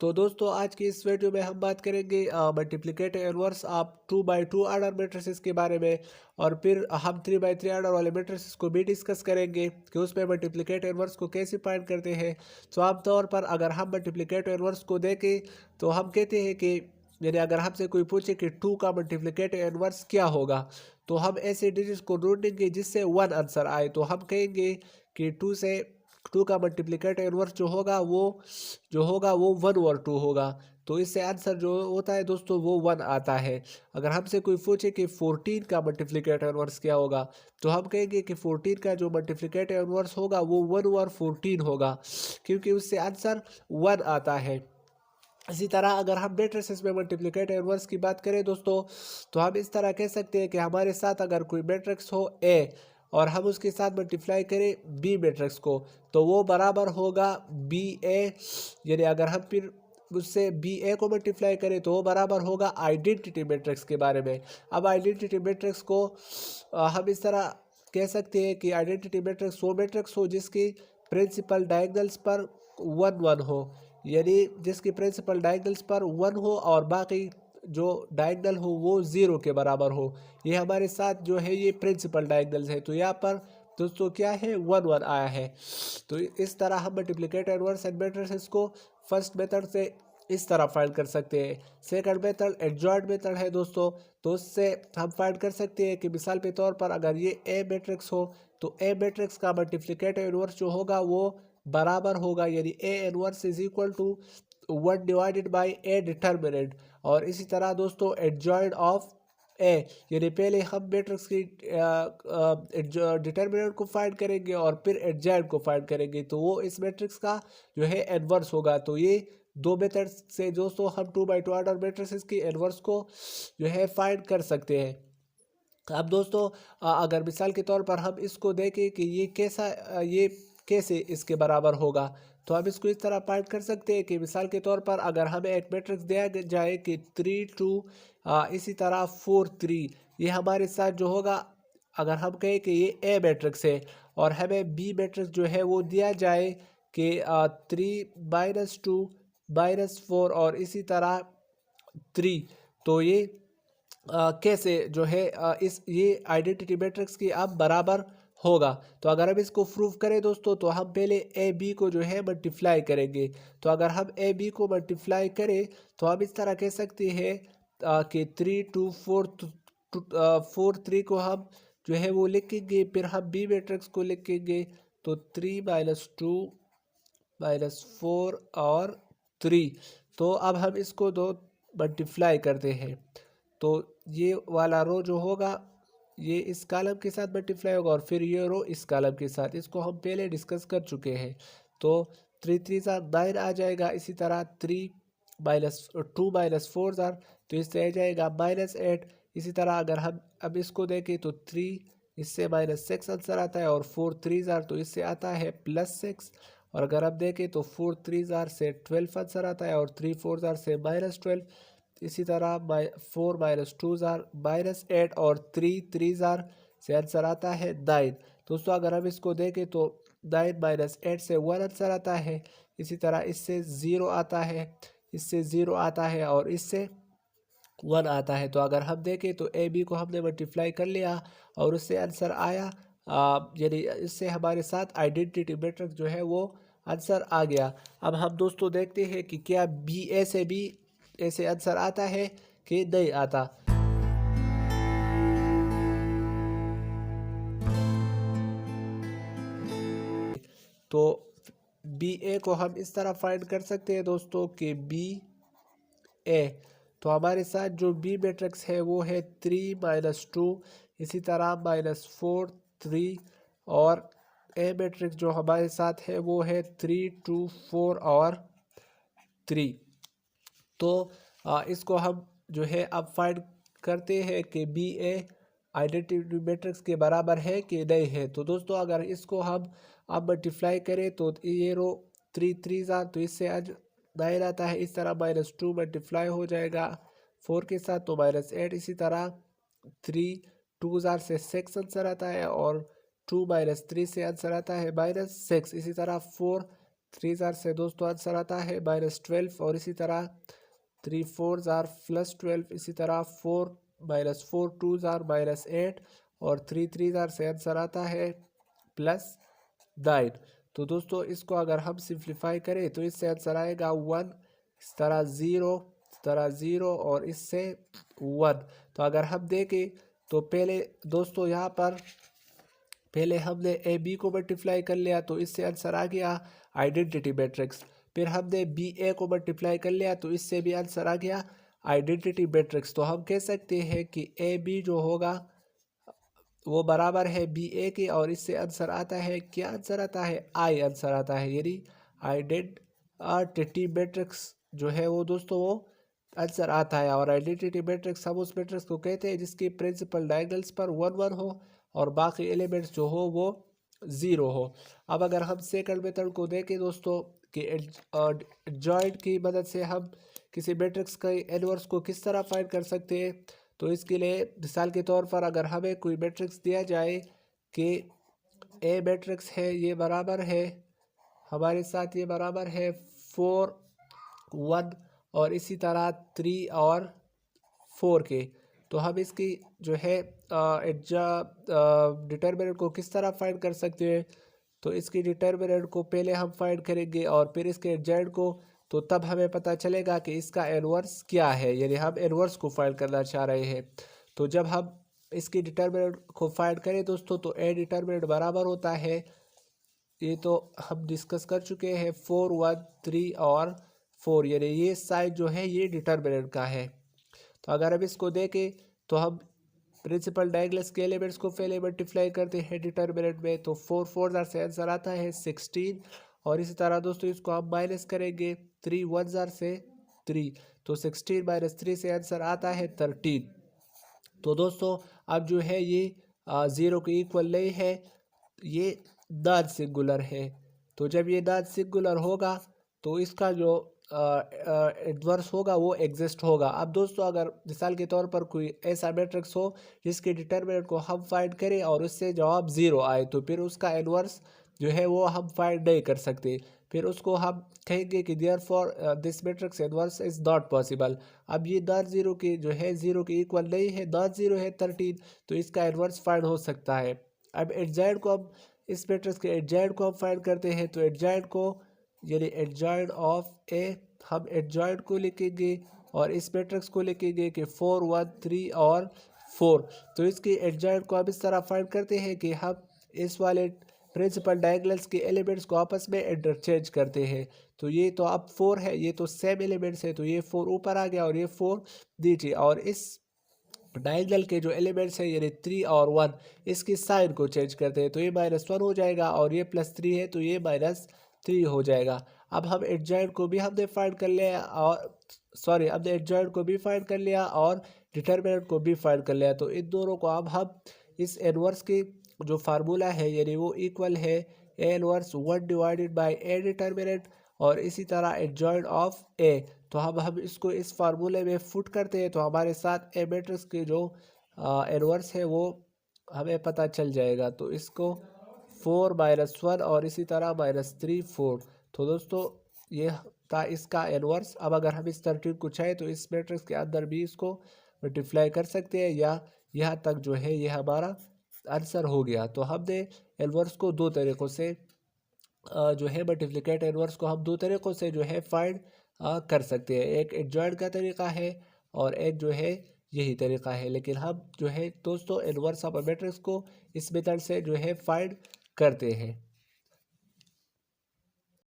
तो दोस्तों आज की इस वीडियो में हम बात करेंगे multiplicative inverse of 2 by 2 order matrices के बारे में। और फिर हम 3 by 3 ऑर्डर वाले मैट्रिसेस को भी डिस्कस करेंगे कि उसमें मल्टीप्लिकेटिव इनवर्स को कैसे फाइंड करते हैं। तो आमतौर पर अगर हम मल्टीप्लिकेटिव इनवर्स को देखें तो हम कहते हैं कि यानी अगर हमसे कोई पूछे कि 2 का मल्टीप्लिकेटिव इनवर्स क्या होगा, तो हम ऐसे डिजिट्स को ढूंढेंगे जिससे 1 आंसर आए। तो हम कहेंगे कि 2 का मल्टीप्लिकेटिव इनवर्स जो होगा वो 1 और 2 होगा। तो इससे आंसर जो होता है दोस्तों वो 1 आता है। अगर हमसे कोई पूछे कि 14 का मल्टीप्लिकेटिव इनवर्स क्या होगा, तो हम कहेंगे कि 14 का जो मल्टीप्लिकेटिव इनवर्स होगा वो 1 और 14 होगा, क्योंकि उससे आंसर 1 आता है। इसी तरह अगर हम मैट्रिसेस में मल्टीप्लिकेटिव इनवर्स की बात करें दोस्तों, तो हम इस तरह कह सकते हैं कि हमारे साथ अगर कोई मैट्रिक्स हो ए और हम उसके साथ मल्टीप्लाई करें बी मैट्रिक्स को, तो वो बराबर होगा बी ए। यानी अगर हम फिर उससे बी ए को मल्टीप्लाई करें तो वो बराबर होगा आइडेंटिटी मैट्रिक्स के बारे में। अब आइडेंटिटी मैट्रिक्स को हम इस तरह कह सकते हैं कि आइडेंटिटी मैट्रिक्स वो मैट्रिक्स हो जिसकी प्रिंसिपल डायगोनल्स पर 1 1 हो, यानी जिसकी प्रिंसिपल डायगोनल्स पर 1 हो और बाकी जो डायगोनल हो वो 0 के बराबर हो। ये हमारे साथ जो है ये प्रिंसिपल डायगोनल्स है। तो यहाँ पर दोस्तों क्या है 1 1 आया है। तो इस तरह हम मल्टीप्लिकेटिव इनवर्स एंड मैट्रिसेस को फर्स्ट मेथड से इस तरह फाइंड कर सकते हैं। सेकंड मेथड एडजॉइंट मेथड है दोस्तों। तो उससे हम फाइंड कर सकते हैं कि मिसाल के तौर पर अगर ये ए मैट्रिक्स हो तो ए मैट्रिक्स का मल्टीप्लिकेटिव इनवर्स जो होगा वो बराबर होगा, यानी A inverse is equal to 1 divided by A determinant. और इसी तरह दोस्तों एडजॉइंट ऑफ ए, यानी पहले हम मैट्रिक्स की डिटर्मिनेंट को फाइंड करेंगे और फिर एडजॉइंट को फाइंड करेंगे, तो वो इस मैट्रिक्स का जो है इनवर्स होगा। तो ये दो मेथड से दोस्तों हम 2 by 2 ऑर्डर मैट्रिसेस की इनवर्स को जो है फाइंड कर सकते हैं। अब दोस्तों अगर मिसाल के तौर पर हम इसको देखें कि ये कैसे इसके बराबर होगा, तो हम इसको इस तरह फाइंड कर सकते हैं कि मिसाल के तौर पर अगर हमें एक मैट्रिक्स दिया जाए कि 3 2 इसी तरह 4 3, ये हमारे साथ जो होगा अगर हम कहें कि ये ए मैट्रिक्स है और हमें बी मैट्रिक्स जो है वो दिया जाए कि 3 -2 -4 और इसी तरह 3, तो ये कैसे जो है इस ये आइडेंटिटी मैट्रिक्स की अब बराबर होगा। तो अगर हम इसको प्रूव करें दोस्तों, तो हम पहले ए बी को जो है मल्टीप्लाई करेंगे। तो अगर हम ए बी को मल्टीप्लाई करें तो हम इस तरह कह सकते हैं कि 3 2 4 को हम जो है वो लिखेंगे, फिर हम बी मैट्रिक्स को लिखेंगे। तो 3 -2 -4 और 3। तो अब हम इसको दो मल्टीप्लाई करते हैं, तो ये वाला रो जो होगा ये इस कॉलम के साथ मल्टीप्लाई होगा और फिर ये रो इस कॉलम के साथ। इसको हम पहले डिस्कस कर चुके हैं। तो 3 3 9 आ जाएगा। इसी तरह 3 -2 -4 तो इससे आ जाएगा -8। इसी तरह अगर हम अब इसको देखें तो 3 इससे -6 आंसर आता है और 4 3 तो इससे आता है +6। और अगर आप देखें तो 4 3 से 12 आंसर आता है और 3 4 से -12। इसी तरह 4 -2 -8 और 3 3 से आंसर आता है 9। दोस्तों अगर हम इसको देखें तो 9 -8 से 1 आंसर आता है। इसी तरह इससे 0 आता है, इससे 0 आता है और इससे 1 आता है। तो अगर हम देखें तो ए बी को हमने मल्टीप्लाई कर लिया और उससे आंसर आया, यानी इससे हमारे साथ आइडेंटिटी मैट्रिक्स जो है वो आंसर आ गया। अब हम दोस्तों देखते हैं कि क्या बी ए से भी ऐसे आंसर आता है कि नहीं आता। तो बी ए को हम इस तरह फाइंड कर सकते हैं दोस्तों कि बी ए, तो हमारे साथ जो बी मैट्रिक्स है वो है 3 -2, इसी तरह -4 3 और ए मैट्रिक्स जो हमारे साथ है वो है 3 2 4 और 3। तो इसको हम जो है अब फाइंड करते हैं कि बी ए आइडेंटिटी मैट्रिक्स के बराबर है कि नहीं है। तो दोस्तों अगर इसको हम अब मल्टीप्लाई करें तो ये रो 3 3 तो इससे आज 9 आता है। इस तरह -2 मल्टीप्लाई हो जाएगा 4 के साथ तो -8। इसी तरह 3 2 से 6 आंसर आता है और 2 -3 से आंसर आता है -6। इसी तरह 4 3 जार से दोस्तों आंसर आता है -12 और इसी तरह 3 4 जार +12, इसी तरह 4 -4 2 जार -8 और 3 3 जार से आंसर आता है +9। तो दोस्तों इसको अगर हम सिंप्लीफाई करें तो इससे आंसर आएगा 1, इस तरह 0, इस तरह 0 और इससे 1। तो अगर हम देखें तो पहले दोस्तों यहाँ पर पहले हमने ए बी को मल्टीप्लाई कर लिया तो इससे आंसर आ गया आइडेंटिटी मैट्रिक्स। फिर हमने बी ए को मल्टीप्लाई कर लिया तो इससे भी आंसर आ गया आइडेंटिटी मैट्रिक्स। तो हम कह सकते हैं कि ए बी जो होगा वो बराबर है बी ए के, और इससे आंसर आता है, क्या आंसर आता है, आई आंसर आता है, यानी आइडेंटिटी मैट्रिक्स जो है वो दोस्तों वो आंसर आता है। और आइडेंटिटी मैट्रिक्स हम उस मैट्रिक्स को कहते हैं जिसकी प्रिंसिपल डायगोनल्स पर 1 1 हो और बाकी एलिमेंट्स जो हो वो 0 हो। अब अगर हम सेकंड मेथड को देखें दोस्तों कि एडजॉइंट की मदद से हम किसी मैट्रिक्स का इनवर्स को किस तरह फाइंड कर सकते हैं, तो इसके लिए मिसाल के तौर पर अगर हमें कोई मैट्रिक्स दिया जाए कि ए मैट्रिक्स है, ये बराबर है हमारे साथ, ये बराबर है 4 1 और इसी तरह 3 और 4 के, तो हम इसकी जो है डिटर्मिनेंट को किस तरह फाइंड कर सकते हैं। तो इसकी डिटर्मिनेंट को पहले हम फाइंड करेंगे और फिर इसके एडजॉइंट को, तो तब हमें पता चलेगा कि इसका इनवर्स क्या है, यानी हम इनवर्स को फाइंड करना चाह रहे हैं। तो जब हम इसकी डिटर्मिनेंट को फाइंड करें दोस्तों तो ए डिटर्मिनेंट बराबर होता है, ये तो हम डिस्कस कर चुके हैं, 4 1 3 और 4, यानी ये साइड जो है ये डिटर्मिनेंट का है। तो अगर हम इसको देखें तो हम प्रिंसिपल डायगोनल्स के एलिमेंट्स को पहले मल्टीप्लाई करते हैं डिटर्मिनेंट में, तो 4 4 जार से आंसर आता है 16 और इसी तरह दोस्तों इसको हम माइनस करेंगे 3 1 जार से 3, तो 16 - 3 से आंसर आता है 13। तो दोस्तों अब जो है ये 0 के इक्वल नहीं है, ये नॉन सिंगुलर है। तो जब ये नॉन सिंगुलर होगा तो इसका जो इनवर्स होगा वो एग्जिस्ट होगा। अब दोस्तों अगर मिसाल के तौर पर कोई ऐसा मैट्रिक्स हो जिसके डिटर्मिनेंट को हम फाइंड करें और उससे जवाब 0 आए, तो फिर उसका इनवर्स जो है वो हम फाइंड नहीं कर सकते, फिर उसको हम कहेंगे कि therefore this matrix inverse is not possible. अब ये नॉन जीरो के जो है 0 के इक्वल नहीं है, नॉन जीरो है 13, तो इसका इनवर्स फाइंड हो सकता है। अब एडजॉइंट को हम इस मैट्रिक्स के एडजॉइंट को हम फाइंड करते हैं, तो एडजॉइंट को यानी एडजॉइंट ऑफ ए, हम एडजॉइंट को लिखेंगे और इस मैट्रिक्स को लिखेंगे कि 4 1 3 और 4। तो इसकी एडजॉइंट को हम इस तरह फाइंड करते हैं कि हम इस वाले प्रिंसिपल डायगोनल्स के एलिमेंट्स को आपस में इंटरचेंज करते हैं। तो ये तो अब 4 है, ये तो सेम एलिमेंट्स है, तो ये 4 ऊपर आ गया और ये 4 नीचे, और इस डायगोनल के जो एलिमेंट्स हैं यानी 3 और 1, इसकी साइन को चेंज करते हैं, तो ये -1 हो जाएगा और ये +3 है तो ये -3 हो जाएगा। अब हम एडजॉइंट को भी हमने फाइंड कर लिया और हमने एडजॉइंट को भी फाइंड कर लिया और डिटर्मिनेंट को भी फाइंड कर लिया, तो इन दोनों को अब हम इस इनवर्स की जो फार्मूला है यानी वो इक्वल है A inverse 1 divided by A determinant और इसी तरह एडजॉइंट ऑफ ए। तो हम इसको इस फार्मूले में फुट करते हैं तो हमारे साथ ए मैट्रिक्स की जो इनवर्स है वो हमें पता चल जाएगा। तो इसको 4 -1 और इसी तरह -3 4। तो दोस्तों ये था इसका इनवर्स। अब अगर हम इस तरतीब को चाहें तो इस मैट्रिक्स के अंदर भी इसको मल्टीप्लाई कर सकते हैं, या यहाँ तक जो है ये हमारा आंसर हो गया। तो हमने इनवर्स को दो तरीक़ों से जो है मल्टीप्लिकेट इनवर्स को हम दो तरीक़ों से जो है फाइंड कर सकते हैं, एक एडजॉइंट का तरीका है और एक जो है यही तरीका है। लेकिन हम जो है दोस्तों इनवर्स ऑफ मैट्रिक्स को इस मेथड से जो है फाइंड करते हैं।